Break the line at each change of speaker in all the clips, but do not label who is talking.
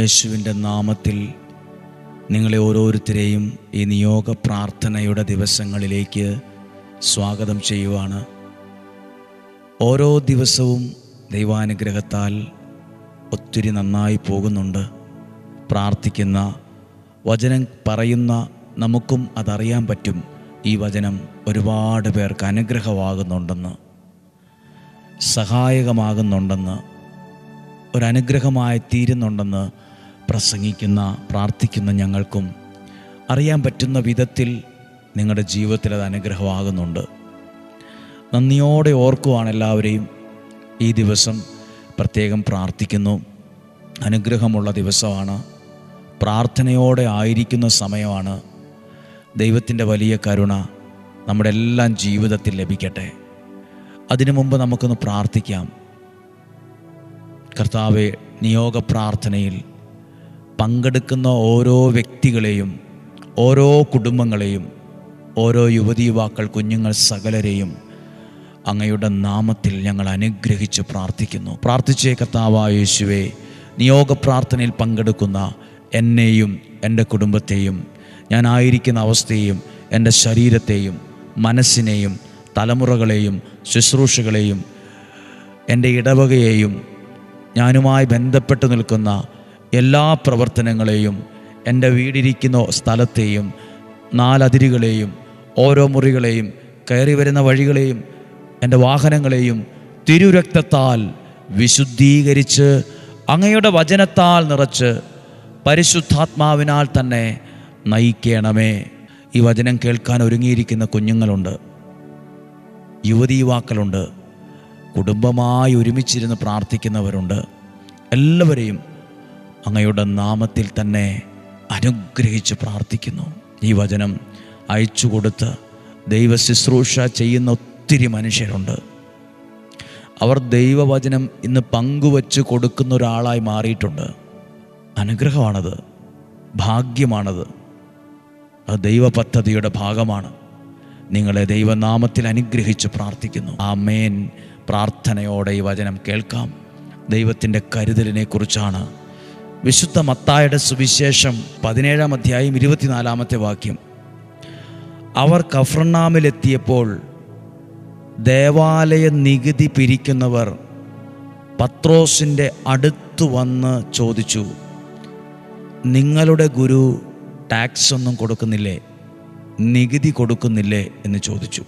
യേശുവിൻ്റെ നാമത്തിൽ നിങ്ങളെ ഓരോരുത്തരെയും ഈ നിയോഗ പ്രാർത്ഥനയുടെ ദിവസങ്ങളിലേക്ക് സ്വാഗതം ചെയ്യുവാണ്. ഓരോ ദിവസവും ദൈവാനുഗ്രഹത്താൽ ഒത്തിരി നന്നായി പോകുന്നുണ്ട്. പ്രാർത്ഥിക്കുന്ന വചനം പറയുന്ന നമുക്കും അതറിയാൻ പറ്റും. ഈ വചനം ഒരുപാട് പേർക്ക് അനുഗ്രഹമാകുന്നുണ്ടെന്ന്, സഹായകമാകുന്നുണ്ടെന്ന്, ഒരനുഗ്രഹമായി തീരുന്നുണ്ടെന്ന് പ്രസംഗിക്കുന്ന പ്രാർത്ഥിക്കുന്ന ഞങ്ങൾക്കും അറിയാൻ പറ്റുന്ന വിധത്തിൽ നിങ്ങളുടെ ജീവിതത്തിൽ അത് അനുഗ്രഹമാകുന്നുണ്ട്. നന്ദിയോടെ ഓർക്കുവാണ് എല്ലാവരെയും. ഈ ദിവസം പ്രത്യേകം പ്രാർത്ഥിക്കുന്നു. അനുഗ്രഹമുള്ള ദിവസമാണ്, പ്രാർത്ഥനയോടെ ആയിരിക്കുന്ന സമയമാണ്. ദൈവത്തിൻ്റെ വലിയ കരുണ നമ്മുടെ എല്ലാം ജീവിതത്തിൽ ലഭിക്കട്ടെ. അതിനു മുമ്പ് നമുക്കൊന്ന് പ്രാർത്ഥിക്കാം. കർത്താവെ, നിയോഗ പ്രാർത്ഥനയിൽ പങ്കെടുക്കുന്ന ഓരോ വ്യക്തികളെയും, ഓരോ കുടുംബങ്ങളെയും, ഓരോ യുവതി യുവാക്കൾ, കുഞ്ഞുങ്ങൾ സകലരെയും അങ്ങയുടെ നാമത്തിൽ ഞങ്ങൾ അനുഗ്രഹിച്ച് പ്രാർത്ഥിക്കുന്നു. പ്രാർത്ഥിച്ചേ കർത്താവായ യേശുവേ, നിയോഗ പ്രാർത്ഥനയിൽ പങ്കെടുക്കുന്ന എന്നെയും എൻ്റെ കുടുംബത്തെയും, ഞാനായിരിക്കുന്ന അവസ്ഥയെയും, എൻ്റെ ശരീരത്തെയും മനസ്സിനെയും തലമുറകളെയും ശുശ്രൂഷകളെയും എൻ്റെ ഇടവകയെയും ഞാനുമായി ബന്ധപ്പെട്ട് നിൽക്കുന്ന എല്ലാ പ്രവർത്തനങ്ങളെയും, എൻ്റെ വീടിരിക്കുന്ന സ്ഥലത്തെയും നാലതിരുകളെയും ഓരോ മുറികളെയും കയറി വരുന്ന വഴികളെയും എൻ്റെ വാഹനങ്ങളെയും തിരുരക്തത്താൽ വിശുദ്ധീകരിച്ച് അങ്ങയുടെ വചനത്താൽ നിറച്ച് പരിശുദ്ധാത്മാവിനാൽ തന്നെ നയിക്കണമേ. ഈ വചനം കേൾക്കാൻ ഒരുങ്ങിയിരിക്കുന്ന കുഞ്ഞുങ്ങളുണ്ട്, യുവതി യുവാക്കളുണ്ട്, കുടുംബമായി ഒരുമിച്ചിരുന്ന് പ്രാർത്ഥിക്കുന്നവരുണ്ട്. എല്ലാവരെയും അങ്ങയുടെ നാമത്തിൽ തന്നെ അനുഗ്രഹിച്ച് പ്രാർത്ഥിക്കുന്നു. ഈ വചനം അയച്ചു കൊടുത്ത് ദൈവ ശുശ്രൂഷ ചെയ്യുന്ന ഒത്തിരി മനുഷ്യരുണ്ട്. അവർ ദൈവവചനം ഇന്ന് പങ്കുവച്ച് കൊടുക്കുന്ന ഒരാളായി മാറിയിട്ടുണ്ട്. അനുഗ്രഹമാണത്, ഭാഗ്യമാണത്, അത് ദൈവ പദ്ധതിയുടെ ഭാഗമാണ്. നിങ്ങളെ ദൈവനാമത്തിൽ അനുഗ്രഹിച്ച് പ്രാർത്ഥിക്കുന്നു. ആമേൻ. പ്രാർത്ഥനയോടെ ഈ വചനം കേൾക്കാം. ദൈവത്തിൻ്റെ കരുതലിനെ കുറിച്ചാണ്. വിശുദ്ധ മത്തായിയുടെ സുവിശേഷം 17-ാം അധ്യായം 24-ാമത്തെ വാക്യം. അവർ കഫർനാമിലെത്തിയപ്പോൾ ദേവാലയ നികുതി പിരിക്കുന്നവർ പത്രോസിൻ്റെ അടുത്തു വന്ന് ചോദിച്ചു, നിങ്ങളുടെ ഗുരു ടാക്സ് ഒന്നും കൊടുക്കുന്നില്ലേ, നികുതി കൊടുക്കുന്നില്ലേ എന്ന് ചോദിച്ചു.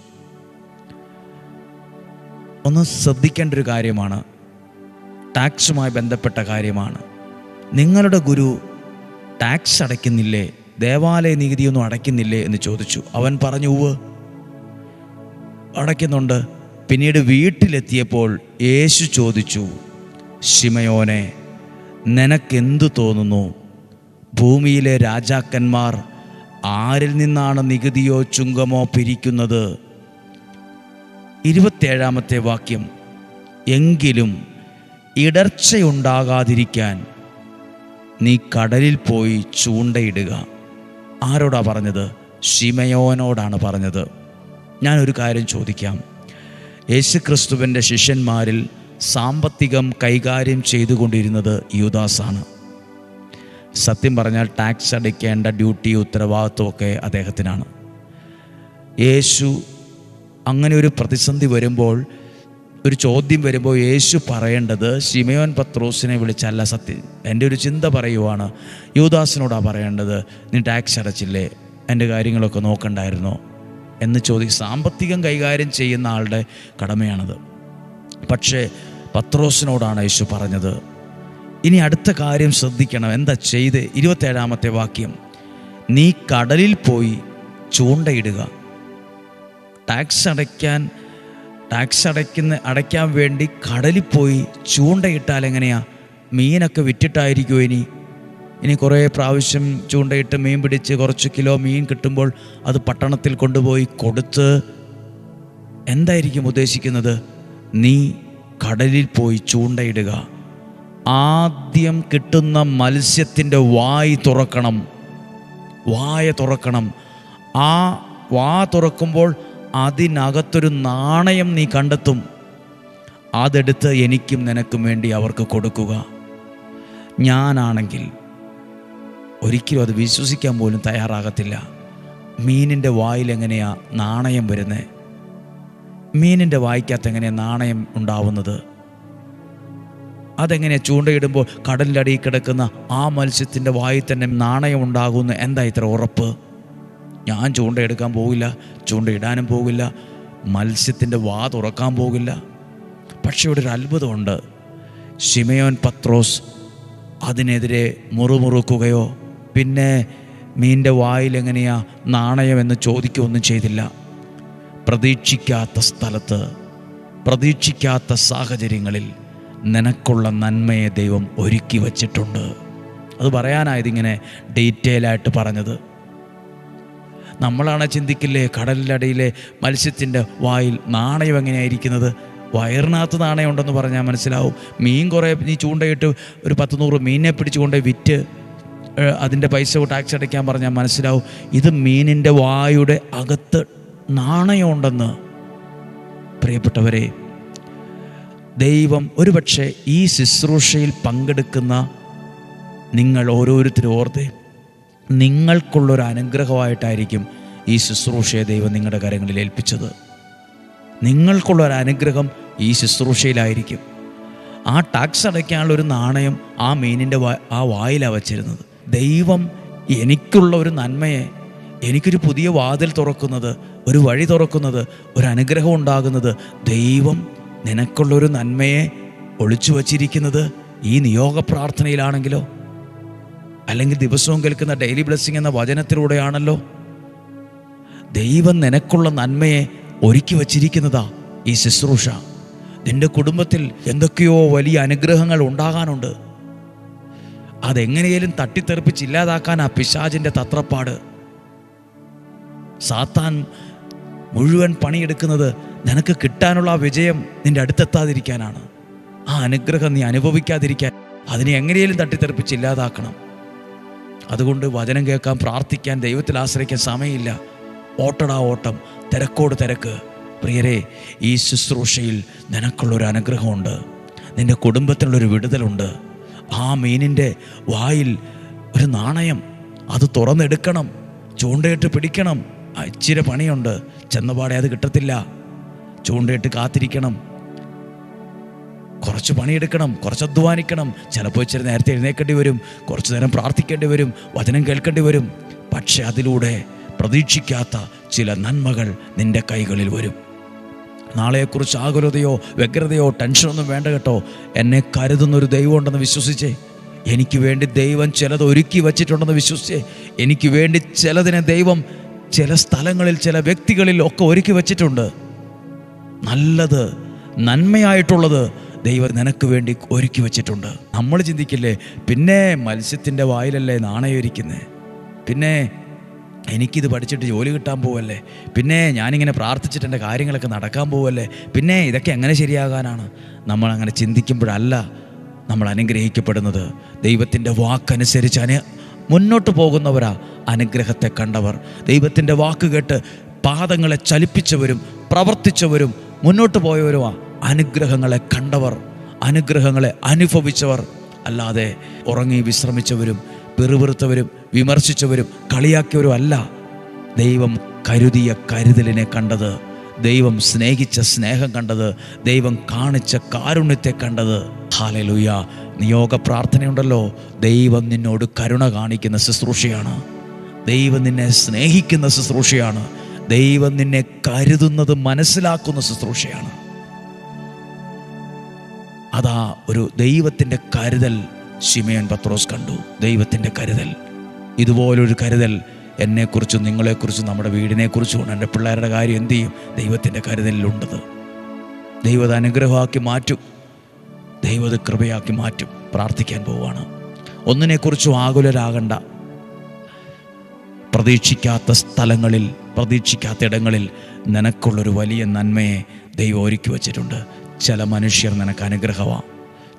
ഒന്ന് ശ്രദ്ധിക്കേണ്ട ഒരു കാര്യമാണ്, ടാക്സുമായി ബന്ധപ്പെട്ട കാര്യമാണ്. നിങ്ങളുടെ ഗുരു ടാക്സ് അടയ്ക്കുന്നില്ലേ, ദേവാലയ നികുതിയൊന്നും അടയ്ക്കുന്നില്ലേ എന്ന് ചോദിച്ചു. അവൻ പറഞ്ഞു, ഉവ്വ് അടയ്ക്കുന്നുണ്ട്. പിന്നീട് വീട്ടിലെത്തിയപ്പോൾ യേശു ചോദിച്ചു, ശിമയോനെ, നിനക്കെന്തു തോന്നുന്നു? ഭൂമിയിലെ രാജാക്കന്മാർ ആരിൽ നിന്നാണ് നികുതിയോ ചുങ്കമോ പിരിക്കുന്നത്? 27-ാമത്തെ വാക്യം. എങ്കിലും ഇടർച്ചയുണ്ടാകാതിരിക്കാൻ നീ കടലിൽ പോയി ചൂണ്ടയിടുക. ആരോടാ പറഞ്ഞത്? ശിമയോനോടാണ് പറഞ്ഞത്. ഞാനൊരു കാര്യം ചോദിക്കാം. യേശുക്രിസ്തുവിൻ്റെ ശിഷ്യന്മാരിൽ സാമ്പത്തികം കൈകാര്യം ചെയ്തുകൊണ്ടിരുന്നത് യൂദാസാണ്. സത്യം പറഞ്ഞാൽ ടാക്സ് അടയ്ക്കേണ്ട ഡ്യൂട്ടി, ഉത്തരവാദിത്വമൊക്കെ അദ്ദേഹത്തിനാണ്. യേശു അങ്ങനെ ഒരു പ്രതിസന്ധി വരുമ്പോൾ, ഒരു ചോദ്യം വരുമ്പോൾ യേശു പറയേണ്ടത് ശിമയോൻ പത്രോസിനെ വിളിച്ചല്ല. സത്യം, എൻ്റെ ഒരു ചിന്ത പറയുവാണ്, യൂദാസിനോടാണ് പറയേണ്ടത്, നീ ടാക്സ് അടച്ചില്ലേ, എൻ്റെ കാര്യങ്ങളൊക്കെ നോക്കണ്ടായിരുന്നോ എന്ന് ചോദിക്കും. സാമ്പത്തികം കൈകാര്യം ചെയ്യുന്ന ആളുടെ കടമയാണത്. പക്ഷേ പത്രോസിനോടാണ് യേശു പറഞ്ഞത്. ഇനി അടുത്ത കാര്യം ശ്രദ്ധിക്കണം. എന്താ ചെയ്ത്? 27-ാമത്തെ വാക്യം. നീ കടലിൽ പോയി ചൂണ്ടയിടുക. ടാക്സ് അടയ്ക്കാൻ വേണ്ടി കടലിൽ പോയി ചൂണ്ടയിട്ടാൽ എങ്ങനെയാ? മീനൊക്കെ വിറ്റിട്ടായിരിക്കുമോ? ഇനി കുറേ പ്രാവശ്യം ചൂണ്ടയിട്ട് മീൻ പിടിച്ച് കുറച്ച് കിലോ മീൻ കിട്ടുമ്പോൾ അത് പട്ടണത്തിൽ കൊണ്ടുപോയി കൊടുത്ത് എന്തായിരിക്കും ഉദ്ദേശിക്കുന്നത്? നീ കടലിൽ പോയി ചൂണ്ടയിടുക. ആദ്യം കിട്ടുന്ന മത്സ്യത്തിൻ്റെ വായ തുറക്കണം. ആ വാ തുറക്കുമ്പോൾ അതിനകത്തൊരു നാണയം നീ കണ്ടെത്തും. അതെടുത്ത് എനിക്കും നിനക്കും വേണ്ടി അവർക്ക് കൊടുക്കുക. ഞാനാണെങ്കിൽ ഒരിക്കലും അത് വിശ്വസിക്കാൻ പോലും തയ്യാറാകത്തില്ല. മീനിൻ്റെ വായിൽ എങ്ങനെയാ നാണയം വരുന്നത്? മീനിൻ്റെ വായ്ക്കകത്ത് എങ്ങനെയാണ് നാണയം ഉണ്ടാവുന്നത്? അതെങ്ങനെയാണ് ചൂണ്ടയിടുമ്പോൾ കടലിൻ്റെ അടിയിൽ കിടക്കുന്ന ആ മത്സ്യത്തിൻ്റെ വായിൽ തന്നെ നാണയം ഉണ്ടാകുന്നു? എന്താ ഇത്ര ഉറപ്പ്? ഞാൻ ചൂണ്ടയെടുക്കാൻ പോകില്ല, ചൂണ്ടയിടാനും പോകില്ല, മത്സ്യത്തിൻ്റെ വാ തുറക്കാൻ പോകില്ല. പക്ഷേ ഇവിടെ ഒരു അത്ഭുതമുണ്ട്. ശിമയോൻ പത്രോസ് അതിനെതിരെ മുറുമുറുക്കുകയോ പിന്നെ മീനിൻ്റെ വായിൽ എങ്ങനെയാ നാണയം എന്ന് ചോദിക്കുകയൊന്നും ചെയ്തില്ല. പ്രതീക്ഷിക്കാത്ത സ്ഥലത്ത്, പ്രതീക്ഷിക്കാത്ത സാഹചര്യങ്ങളിൽ നിനക്കുള്ള നന്മയെ ദൈവം ഒരുക്കി വച്ചിട്ടുണ്ട്. അത് പറയാനായതിങ്ങനെ ഡീറ്റെയിൽ ആയിട്ട് പറഞ്ഞത്. നമ്മളാണ് ചിന്തിക്കില്ലേ, കടലിലടിയിലെ മത്സ്യത്തിൻ്റെ വായിൽ നാണയം എങ്ങനെയായിരിക്കുന്നത്? വയറിനകത്ത് നാണയം ഉണ്ടെന്ന് പറഞ്ഞാൽ മനസ്സിലാവും. മീൻ കുറേ നീ ചൂണ്ടയിട്ട് ഒരു 10-100 മീനിനെ പിടിച്ചുകൊണ്ട് വിറ്റ് അതിൻ്റെ പൈസ ടാക്സ് അടയ്ക്കാൻ പറഞ്ഞാൽ മനസ്സിലാവും. ഇത് മീനിൻ്റെ വായുടെ അകത്ത് നാണയമുണ്ടെന്ന്. പ്രിയപ്പെട്ടവരെ, ദൈവം ഒരുപക്ഷെ ഈ ശുശ്രൂഷയിൽ പങ്കെടുക്കുന്ന നിങ്ങൾ ഓരോരുത്തരും ഓർത്ത് നിങ്ങൾക്കുള്ളൊരു അനുഗ്രഹമായിട്ടായിരിക്കും ഈ ശുശ്രൂഷയെ ദൈവം നിങ്ങളുടെ കരങ്ങളിൽ ഏൽപ്പിച്ചത്. നിങ്ങൾക്കുള്ളൊരു അനുഗ്രഹം ഈ ശുശ്രൂഷയിലായിരിക്കും. ആ ടാക്സ് അടയ്ക്കാനുള്ളൊരു നാണയം ആ മീനിൻ്റെ ആ വായിലാണ് വച്ചിരുന്നത്. ദൈവം എനിക്കുള്ള ഒരു നന്മയെ, എനിക്കൊരു പുതിയ വാതിൽ തുറക്കുന്നത്, ഒരു വഴി തുറക്കുന്നത്, ഒരു അനുഗ്രഹം ഉണ്ടാകുന്നത്, ദൈവം നിനക്കുള്ളൊരു നന്മയെ ഒളിച്ചു വച്ചിരിക്കുന്നത് ഈ നിയോഗ പ്രാർത്ഥനയിലാണെങ്കിലോ, അല്ലെങ്കിൽ ദിവസവും കേൾക്കുന്ന ഡെയിലി ബ്ലെസ്സിങ് എന്ന വചനത്തിലൂടെയാണല്ലോ. ദൈവം നിനക്കുള്ള നന്മയെ ഒരുക്കി വച്ചിരിക്കുന്നതാ ഈ ശുശ്രൂഷ. നിന്റെ കുടുംബത്തിൽ എന്തൊക്കെയോ വലിയ അനുഗ്രഹങ്ങൾ ഉണ്ടാകാനുണ്ട്. അതെങ്ങനെയും തട്ടിത്തെറിപ്പിച്ച് ഇല്ലാതാക്കാൻ ആ പിശാചിൻ്റെ തത്രപ്പാട്. സാത്താൻ മുഴുവൻ പണിയെടുക്കുന്നത് നിനക്ക് കിട്ടാനുള്ള ആ വിജയം നിന്റെ അടുത്തെത്താതിരിക്കാനാണ്. ആ അനുഗ്രഹം നീ അനുഭവിക്കാതിരിക്കാൻ അതിനെ എങ്ങനെയും തട്ടിത്തെറിപ്പിച്ച് ഇല്ലാതാക്കണം. അതുകൊണ്ട് വചനം കേൾക്കാൻ, പ്രാർത്ഥിക്കാൻ, ദൈവത്തിൽ ആശ്രയിക്കാൻ സമയമില്ല. ഓട്ടടാ ഓട്ടം, തിരക്കോട് തിരക്ക്. പ്രിയരെ, ഈ ശുശ്രൂഷയിൽ നിനക്കുള്ളൊരു അനുഗ്രഹമുണ്ട്. നിൻ്റെ കുടുംബത്തിനുള്ളൊരു വിടുതലുണ്ട്. ആ മീനിൻ്റെ വായിൽ ഒരു നാണയം, അത് തുറന്നെടുക്കണം, ചൂണ്ടയിട്ട് പിടിക്കണം. ഇച്ചിരി പണിയുണ്ട്, ചെന്നപാടെ അത് കിട്ടത്തില്ല. ചൂണ്ടയിട്ട് കാത്തിരിക്കണം, കുറച്ച് പണിയെടുക്കണം, കുറച്ച് അധ്വാനിക്കണം. ചിലപ്പോൾ ഇച്ചിരി നേരത്തെ എഴുന്നേൽക്കേണ്ടി വരും, കുറച്ച് നേരം പ്രാർത്ഥിക്കേണ്ടി വരും, വചനം കേൾക്കേണ്ടി വരും. പക്ഷെ അതിലൂടെ പ്രതീക്ഷിക്കാത്ത ചില നന്മകൾ നിൻ്റെ കൈകളിൽ വരും. നാളെക്കുറിച്ച് ആകുലതയോ വ്യഗ്രതയോ ടെൻഷനൊന്നും വേണ്ട കേട്ടോ. എന്നെ കരുതുന്നൊരു ദൈവം ഉണ്ടെന്ന് വിശ്വസിച്ചേ. എനിക്ക് വേണ്ടി ദൈവം ചിലത് ഒരുക്കി വച്ചിട്ടുണ്ടെന്ന് വിശ്വസിച്ചേ. എനിക്ക് വേണ്ടി ചിലതിനെ ദൈവം ചില സ്ഥലങ്ങളിൽ, ചില വ്യക്തികളിൽ ഒക്കെ ഒരുക്കി വച്ചിട്ടുണ്ട്. നല്ലത്, നന്മയായിട്ടുള്ളത് ദൈവം നിനക്ക് വേണ്ടി ഒരുക്കി വച്ചിട്ടുണ്ട്. നമ്മൾ ചിന്തിക്കില്ലേ, പിന്നെ മത്സ്യത്തിൻ്റെ വായിലല്ലേ നാണയം ഇരിക്കുന്നത്, പിന്നെ എനിക്കിത് പഠിച്ചിട്ട് ജോലി കിട്ടാൻ പോവല്ലേ, പിന്നെ ഞാനിങ്ങനെ പ്രാർത്ഥിച്ചിട്ട് എൻ്റെ കാര്യങ്ങളൊക്കെ നടക്കാൻ പോവല്ലേ, പിന്നെ ഇതൊക്കെ എങ്ങനെ ശരിയാകാനാണ്? നമ്മളങ്ങനെ ചിന്തിക്കുമ്പോഴല്ല നമ്മൾ അനുഗ്രഹിക്കപ്പെടുന്നത്. ദൈവത്തിൻ്റെ വാക്കനുസരിച്ച് മുന്നോട്ട് പോകുന്നവരാ അനുഗ്രഹത്തെ കണ്ടവർ. ദൈവത്തിൻ്റെ വാക്ക് കേട്ട് പാദങ്ങളെ ചലിപ്പിച്ചവരും പ്രവർത്തിച്ചവരും മുന്നോട്ട് പോയവരുമാ അനുഗ്രഹങ്ങളെ കണ്ടവർ, അനുഗ്രഹങ്ങളെ അനുഭവിച്ചവർ. അല്ലാതെ ഉറങ്ങി വിശ്രമിച്ചവരും പിറുപിറുത്തവരും വിമർശിച്ചവരും കളിയാക്കിയവരും അല്ല. ദൈവം കരുതിയ കരുതലിനെ കണ്ടത്, ദൈവം സ്നേഹിച്ച സ്നേഹം കണ്ടത്, ദൈവം കാണിച്ച കാരുണ്യത്തെ കണ്ടത്. ഹല്ലേലൂയ. നിയോഗ പ്രാർത്ഥനയുണ്ടല്ലോ, ദൈവം നിന്നോട് കരുണ കാണിക്കുന്ന ശുശ്രൂഷയാണ്. ദൈവം നിന്നെ സ്നേഹിക്കുന്ന ശുശ്രൂഷയാണ്. ദൈവം നിന്നെ കരുതുന്നത് മനസ്സിലാക്കുന്ന ശുശ്രൂഷയാണ്. അതാ ഒരു ദൈവത്തിൻ്റെ കരുതൽ ശിമയോൻ പത്രോസ് കണ്ടു. ദൈവത്തിൻ്റെ കരുതൽ, ഇതുപോലൊരു കരുതൽ എന്നെക്കുറിച്ചും നിങ്ങളെക്കുറിച്ചും നമ്മുടെ വീടിനെക്കുറിച്ചും, എൻ്റെ പിള്ളേരുടെ കാര്യം എന്തു ചെയ്യും? ദൈവത്തിൻ്റെ കരുതലിലുണ്ടത്. ദൈവത അനുഗ്രഹമാക്കി മാറ്റും, ദൈവത കൃപയാക്കി മാറ്റും. പ്രാർത്ഥിക്കാൻ പോവുകയാണ്. ഒന്നിനെക്കുറിച്ചും ആകുലരാകണ്ട. പ്രതീക്ഷിക്കാത്ത സ്ഥലങ്ങളിൽ, പ്രതീക്ഷിക്കാത്ത ഇടങ്ങളിൽ നിനക്കുള്ളൊരു വലിയ നന്മയെ ദൈവം ഒരുക്കി വച്ചിട്ടുണ്ട്. ചില മനുഷ്യർ നിനക്ക് അനുഗ്രഹമാണ്,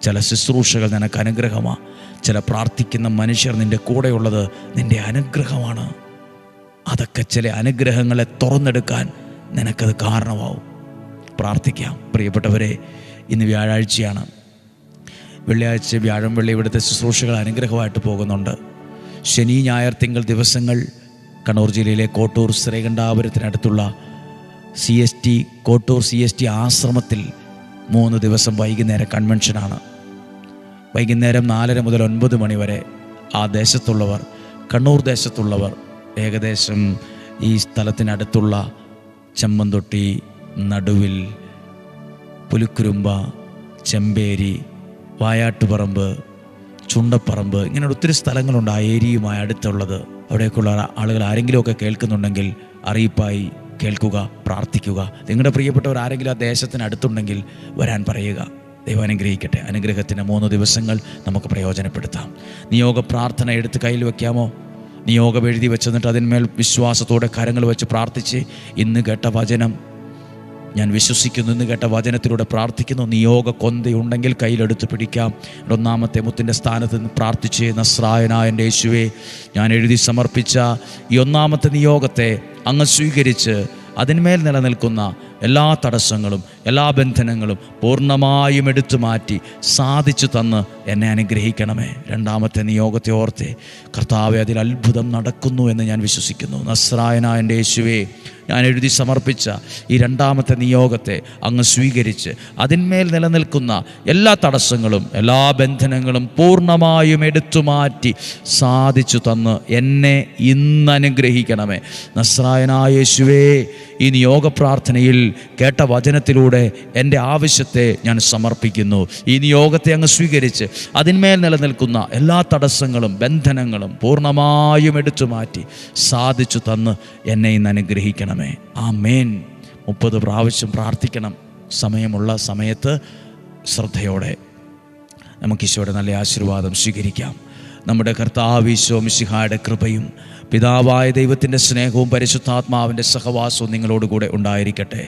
ചില ശുശ്രൂഷകൾ നിനക്ക് അനുഗ്രഹമാണ്, ചില പ്രാർത്ഥിക്കുന്ന മനുഷ്യർ നിൻ്റെ കൂടെയുള്ളത് നിൻ്റെ അനുഗ്രഹമാണ്. അതൊക്കെ ചില അനുഗ്രഹങ്ങളെ തുറന്നെടുക്കാൻ നിനക്കത് കാരണമാവും. പ്രാർത്ഥിക്കാം. പ്രിയപ്പെട്ടവരെ, ഇന്ന് വ്യാഴാഴ്ചയാണ്. വെള്ളിയാഴ്ച, വ്യാഴം, വെള്ളി ഇവിടുത്തെ ശുശ്രൂഷകൾ അനുഗ്രഹമായിട്ട് പോകുന്നുണ്ട്. ശനി, ഞായർ, തിങ്കൾ ദിവസങ്ങൾ കണ്ണൂർ ജില്ലയിലെ കോട്ടൂർ ശ്രീകണ്ഠാപുരത്തിനടുത്തുള്ള കോട്ടൂർ CST ആശ്രമത്തിൽ 3 ദിവസം വൈകുന്നേരം കൺവെൻഷനാണ്. വൈകുന്നേരം 4:30 മുതൽ 9 മണി വരെ ആ ദേശത്തുള്ളവർ, കണ്ണൂർ ദേശത്തുള്ളവർ, ഏകദേശം ഈ സ്ഥലത്തിനടുത്തുള്ള ചെമ്മന്തൊട്ടി, നടുവിൽ, പുലിക്കുരുമ്പ, ചെമ്പേരി, വായാട്ടുപറമ്പ്, ചുണ്ടപ്പറമ്പ്, ഇങ്ങനെ ഒത്തിരി സ്ഥലങ്ങളുണ്ട് ആ ഏരിയയുമായി അടുത്തുള്ളത്. അവിടേക്കുള്ള ആളുകൾ ആരെങ്കിലുമൊക്കെ കേൾക്കുന്നുണ്ടെങ്കിൽ അറിയിപ്പായി കേൾക്കുക, പ്രാർത്ഥിക്കുക. നിങ്ങളുടെ പ്രിയപ്പെട്ടവർ ആരെങ്കിലും ആ ദേശത്തിനടുത്തുണ്ടെങ്കിൽ വരാൻ പറയുക. ദൈവം അനുഗ്രഹിക്കട്ടെ. അനുഗ്രഹത്തിന് 3 ദിവസങ്ങൾ നമുക്ക് പ്രയോജനപ്പെടുത്താം. നിയോഗ പ്രാർത്ഥന എടുത്ത് കയ്യിൽ വയ്ക്കാമോ? നിയോഗം എഴുതി വെച്ചെന്നിട്ട് അതിന്മേൽ വിശ്വാസത്തോടെ കരങ്ങൾ വെച്ച് പ്രാർത്ഥിച്ച് ഇന്ന് കേട്ട വചനം ഞാൻ വിശ്വസിക്കുന്നു, ഇന്ന് കേട്ട വചനത്തിലൂടെ പ്രാർത്ഥിക്കുന്നു. നിയോഗ കൊന്തയുണ്ടെങ്കിൽ കയ്യിലെടുത്ത് പിടിക്കാം. 1-ാമത്തെ മുത്തിൻ്റെ സ്ഥാനത്ത് നിന്ന് പ്രാർത്ഥിച്ച്, നസ്രായനായ എൻ്റെ യേശുവേ, ഞാൻ എഴുതി സമർപ്പിച്ച ഈ 1-ാമത്തെ നിയോഗത്തെ അങ്ങ് സ്വീകരിച്ച് അതിന്മേൽ നിലനിൽക്കുന്ന എല്ലാ തടസ്സങ്ങളും എല്ലാ ബന്ധനങ്ങളും പൂർണ്ണമായും എടുത്തു മാറ്റി സാധിച്ചു തന്ന് എന്നെ അനുഗ്രഹിക്കണമേ. 2-ാമത്തെ നിയോഗത്തെ ഓർത്തെ കർത്താവെ, അതിൽ അത്ഭുതം നടക്കുന്നു എന്ന് ഞാൻ വിശ്വസിക്കുന്നു. നസ്രായനായ എൻ്റെ യേശുവേ, ഞാൻ എഴുതി സമർപ്പിച്ച ഈ 2-ാമത്തെ നിയോഗത്തെ അങ്ങ് സ്വീകരിച്ച് അതിന്മേൽ നിലനിൽക്കുന്ന എല്ലാ തടസ്സങ്ങളും എല്ലാ ബന്ധനങ്ങളും പൂർണ്ണമായും എടുത്തു മാറ്റി സാധിച്ചു തന്ന് എന്നെ ഇന്ന് അനുഗ്രഹിക്കണമേ. നസ്രായനായ യേശുവേ, ഈ നിയോഗ പ്രാർത്ഥനയിൽ കേട്ട വചനത്തിലൂടെ എൻ്റെ ആവശ്യത്തെ ഞാൻ സമർപ്പിക്കുന്നു. ഈ നിയോഗത്തെ അങ്ങ് സ്വീകരിച്ച് അതിന്മേൽ നിലനിൽക്കുന്ന എല്ലാ തടസ്സങ്ങളും ബന്ധനങ്ങളും പൂർണ്ണമായും എടുത്തു മാറ്റി സാധിച്ചു തന്ന് എന്നെ ഇന്ന് അനുഗ്രഹിക്കണമേ. ആമേൻ. 30 പ്രാവശ്യം പ്രാർത്ഥിക്കണം. സമയമുള്ള സമയത്ത് ശ്രദ്ധയോടെ നമുക്ക് ഈശോയുടെ നല്ല ആശീർവാദം സ്വീകരിക്കാം. നമ്മുടെ കർത്താവ് ഈശോ മിശിഹായുടെ കൃപയും പിതാവായ ദൈവത്തിൻ്റെ സ്നേഹവും പരിശുദ്ധാത്മാവിൻ്റെ സഹവാസവും നിങ്ങളോടുകൂടെ ഉണ്ടായിരിക്കട്ടെ.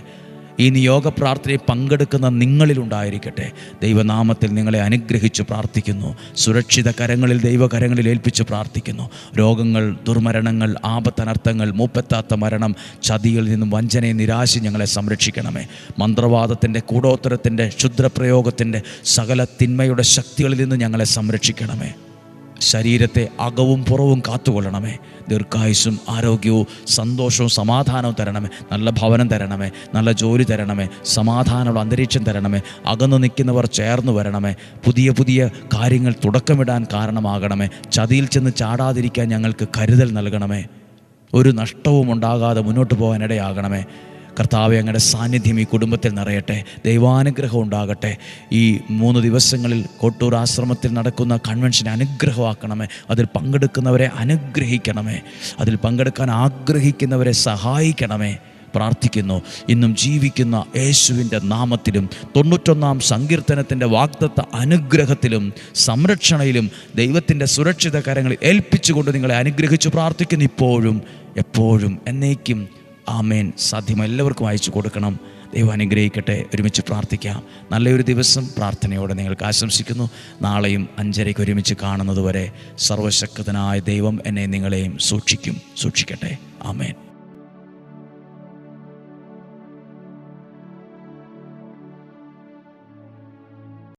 ഈ നിയോഗ പ്രാർത്ഥനയിൽ പങ്കെടുക്കുന്ന നിങ്ങളിലുണ്ടായിരിക്കട്ടെ. ദൈവനാമത്തിൽ നിങ്ങളെ അനുഗ്രഹിച്ച് പ്രാർത്ഥിക്കുന്നു. സുരക്ഷിത കരങ്ങളിൽ, ദൈവകരങ്ങളിൽ ഏൽപ്പിച്ച് പ്രാർത്ഥിക്കുന്നു. രോഗങ്ങൾ, ദുർമരണങ്ങൾ, ആപത്തനർത്ഥങ്ങൾ, മൂപ്പെത്താത്ത മരണം, ചതിയിൽ നിന്നും വഞ്ചനയും നിരാശയും ഞങ്ങളെ സംരക്ഷിക്കണമേ. മന്ത്രവാദത്തിൻ്റെ, കൂടോത്തരത്തിൻ്റെ, ക്ഷുദ്രപ്രയോഗത്തിൻ്റെ സകല തിന്മയുടെ ശക്തികളിൽ നിന്ന് ഞങ്ങളെ സംരക്ഷിക്കണമേ. ശരീരത്തെ അകവും പുറവും കാത്തുകൊള്ളണമേ. ദീർഘായുസ്സും ആരോഗ്യവും സന്തോഷവും സമാധാനവും തരണമേ. നല്ല ഭവനം തരണമേ. നല്ല ജോലി തരണമേ. സമാധാനമുള്ള അന്തരീക്ഷം തരണമേ. അകന്നു നിൽക്കുന്നവർ ചേർന്ന് വരണമേ. പുതിയ പുതിയ കാര്യങ്ങൾ തുടക്കമിടാൻ കാരണമാകണമേ. ചതിയിൽ ചെന്ന് ചാടാതിരിക്കാൻ ഞങ്ങൾക്ക് കരുതൽ നൽകണമേ. ഒരു നഷ്ടവും ഉണ്ടാകാതെ മുന്നോട്ട് പോകാനിടയാകണമേ. കർത്താവെ, അങ്ങയുടെ സാന്നിധ്യം ഈ കുടുംബത്തിൽ നിറയട്ടെ. ദൈവാനുഗ്രഹം ഉണ്ടാകട്ടെ. ഈ 3 ദിവസങ്ങളിൽ കോട്ടൂർ ആശ്രമത്തിൽ നടക്കുന്ന കൺവെൻഷൻ അനുഗ്രഹമാക്കണമേ. അതിൽ പങ്കെടുക്കുന്നവരെ അനുഗ്രഹിക്കണമേ. അതിൽ പങ്കെടുക്കാൻ ആഗ്രഹിക്കുന്നവരെ സഹായിക്കണമേ. പ്രാർത്ഥിക്കുന്നു. ഇന്നും ജീവിക്കുന്ന യേശുവിൻ്റെ നാമത്തിലും 91-ാം സങ്കീർത്തനത്തിൻ്റെ വാഗ്ദത്ത അനുഗ്രഹത്തിലും സംരക്ഷണയിലും ദൈവത്തിൻ്റെ സുരക്ഷിത കരങ്ങളിൽ ഏൽപ്പിച്ചുകൊണ്ട് നിങ്ങളെ അനുഗ്രഹിച്ച് പ്രാർത്ഥിക്കുന്നു. ഇപ്പോഴും എപ്പോഴും എന്നേക്കും. ആമേൻ. സാധ്യം എല്ലാവർക്കും അയച്ചു കൊടുക്കണം. ദൈവം അനുഗ്രഹിക്കട്ടെ. ഒരുമിച്ച് പ്രാർത്ഥിക്കാം. നല്ലൊരു ദിവസം പ്രാർത്ഥനയോടെ നിങ്ങൾക്ക് ആശംസിക്കുന്നു. നാളെയും 5:30 ഒരുമിച്ച് കാണുന്നതുവരെ സർവശക്തനായ ദൈവം എന്നെ നിങ്ങളെയും സൂക്ഷിക്കട്ടെ. ആമേൻ.